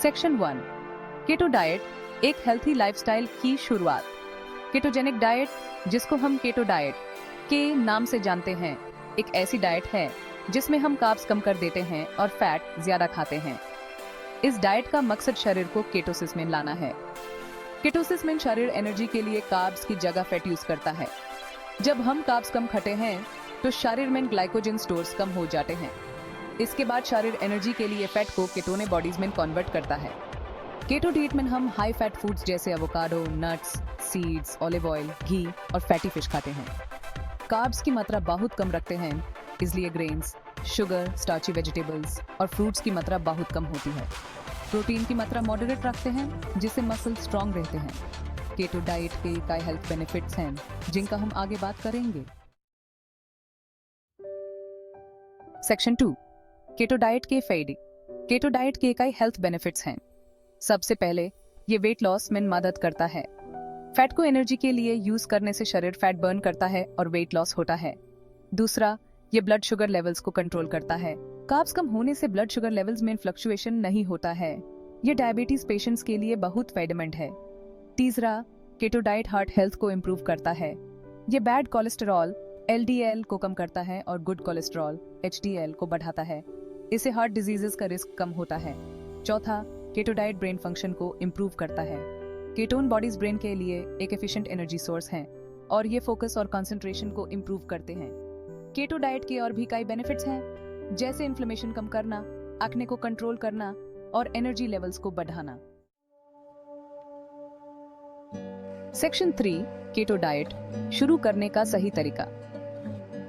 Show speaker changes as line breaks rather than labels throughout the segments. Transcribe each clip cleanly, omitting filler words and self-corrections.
Section 1, keto diet, एक healthy lifestyle की शुरुआत। केटोजेनिक डाइट, जिसको हम केटो डाइट के नाम से जानते हैं, एक ऐसी डाइट है जिसमें हम कार्ब्स कम कर देते हैं और फैट ज्यादा खाते हैं। इस डाइट का मकसद शरीर को केटोसिस में लाना है। केटोसिस में शरीर एनर्जी के लिए कार्ब्स की जगह फैट यूज करता है। जब हम कार्ब्स कम खाते हैं तो शरीर में ग्लाइकोजन स्टोर्स कम हो जाते हैं। इसके बाद शरीर एनर्जी के लिए फैट को केटोने बॉडीज में कन्वर्ट करता है। केटो डाइट में हम हाई फैट फूड्स जैसे avocado, nuts, seeds, olive oil, ghee और फैटी फिश खाते हैं। कार्ब्स की मात्रा बहुत कम रखते हैं, इसलिए ग्रेन्स, शुगर, स्टार्ची वेजिटेबल्स और फ्रूट्स की मात्रा बहुत कम होती है। प्रोटीन की मात्रा मॉडरेट रखते हैं, जिससे मसल स्ट्रॉन्ग रहते हैं। केटो डाइट के कई हेल्थ बेनिफिट्स हैं, जिनका हम आगे बात करेंगे। सेक्शन 2, केटो डाइट के फायदे। केटो डाइट के कई हेल्थ बेनिफिट्स हैं। सबसे पहले, ये वेट लॉस में मदद करता है। फैट को एनर्जी के लिए यूज करने से शरीर फैट बर्न करता है और वेट लॉस होता है। दूसरा, ये ब्लड शुगर लेवल्स को कंट्रोल करता है। कार्ब्स कम होने से ब्लड शुगर लेवल्स में फ्लक्चुएशन नहीं होता है। ये डायबिटीज पेशेंट्स के लिए बहुत फायदेमंद है। तीसरा, केटो डाइट हार्ट हेल्थ को इम्प्रूव करता है। ये बैड कोलेस्टेरॉल LDL को कम करता है और गुड कोलेस्टेरॉल HDL को बढ़ाता है। इससे हार्ट डिजीजेस का रिस्क कम होता है। चौथा, केटो डाइट ब्रेन फंक्शन को इम्प्रूव करता है। केटोन बॉडीज ब्रेन के लिए एक एफिशिएंट एनर्जी सोर्स हैं और ये फोकस और कंसंट्रेशन को इम्प्रूव करते हैं। केटो डाइट के और भी कई बेनिफिट्स हैं, जैसे इन्फ्लेमेशन कम करना, एक्ने को कंट्रोल करना और एनर्जी लेवल्स को बढ़ाना। सेक्शन 3, केटो डाइट शुरू करने का सही तरीका।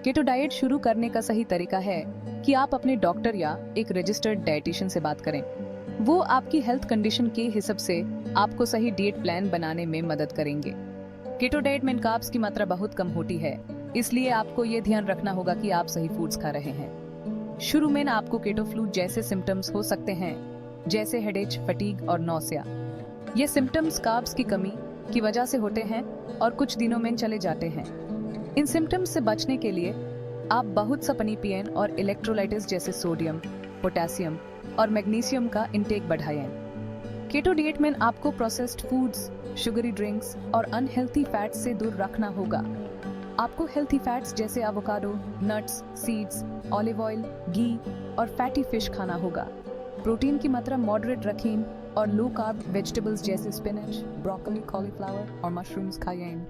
केटो डाइट शुरू करने का सही तरीका है कि आप अपने डॉक्टर या एक रजिस्टर्ड डाइटिशियन से बात करें। वो आपकी हेल्थ कंडीशन के हिसाब से आपको सही डाइट प्लान बनाने में मदद करेंगे। केटो डाइट में कार्ब्स की मात्रा बहुत कम होती है, इसलिए आपको ये ध्यान रखना होगा कि आप सही फूड्स खा रहे हैं। शुरू में आपको केटो फ्लू जैसे सिम्टम्स हो सकते हैं, जैसे हेडेक, फटीग और नौसिया। ये सिम्टम्स कार्ब्स की कमी की वजह से होते हैं और कुछ दिनों में चले जाते हैं। इन सिम्टम्स से बचने के लिए आप बहुत सा पानी पिएं और इलेक्ट्रोलाइट्स जैसे सोडियम, पोटेशियम और मैग्नीशियम का इंटेक बढ़ाएं। केटो डाइट में आपको प्रोसेस्ड फूड्स, शुगरी ड्रिंक्स और अनहेल्थी फैट्स से दूर रखना होगा। आपको हेल्थी फैट्स जैसे avocado, nuts, seeds, olive oil, ghee और फैटी फिश खाना होगा। प्रोटीन की मात्रा मॉडरेट रखें और लो कार्ब वेजिटेबल्स जैसे स्पिनच, ब्रोकली, कॉलीफ्लावर और मशरूम्स खाएं।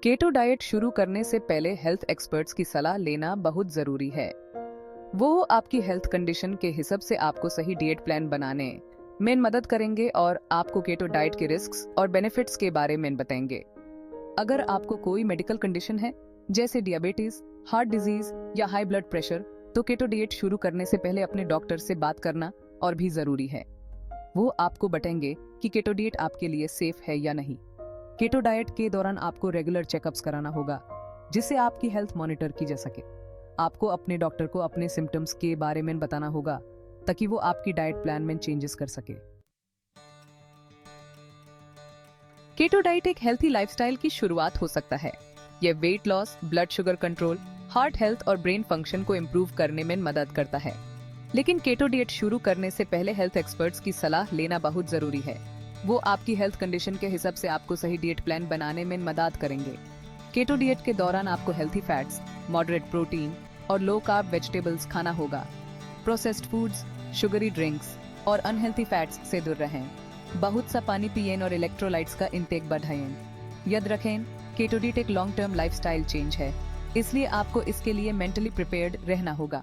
केटो डाइट शुरू करने से पहले हेल्थ एक्सपर्ट्स की सलाह लेना बहुत जरूरी है। वो आपकी हेल्थ कंडीशन के हिसाब से आपको सही डाइट प्लान बनाने में मदद करेंगे और आपको केटो डाइट के रिस्क्स और बेनिफिट्स के बारे में बताएंगे। अगर आपको कोई मेडिकल कंडीशन है, जैसे डायबिटीज, हार्ट डिजीज या हाई ब्लड प्रेशर, तो केटो डाइट शुरू करने से पहले अपने डॉक्टर से बात करना और भी जरूरी है। वो आपको बताएंगे कि केटो डाइट आपके लिए सेफ है या नहीं। केटो डाइट के दौरान आपको रेगुलर चेकअप्स कराना होगा, जिससे आपकी हेल्थ मॉनिटर की जा सके। आपको अपने डॉक्टर को अपने सिम्टम्स के बारे में बताना होगा, ताकि वो आपकी डाइट प्लान में चेंजेस कर सके। केटो डाइट एक हेल्थी लाइफस्टाइल की शुरुआत हो सकता है। यह weight loss, blood sugar control, heart health और ब्रेन फंक्शन को इम्प्रूव करने में मदद करता है। लेकिन केटो डाइट शुरू करने से पहले हेल्थ एक्सपर्ट्स की सलाह लेना बहुत जरूरी है। वो आपकी हेल्थ कंडीशन के हिसाब से आपको सही डाइट प्लान बनाने में मदद करेंगे। केटो डाइट के दौरान आपको हेल्थी फैट्स, मॉडरेट प्रोटीन और लो कार्ब वेजिटेबल्स खाना होगा। प्रोसेस्ड फूड्स, शुगरी ड्रिंक्स और अनहेल्थी फैट्स से दूर रहें। बहुत सा पानी पिएं और इलेक्ट्रोलाइट्स का इंटेक बढ़ाएं। याद रखें, केटो डाइट एक लॉन्ग टर्म लाइफस्टाइल चेंज है, इसलिए आपको इसके लिए मेंटली प्रिपेयर्ड रहना होगा।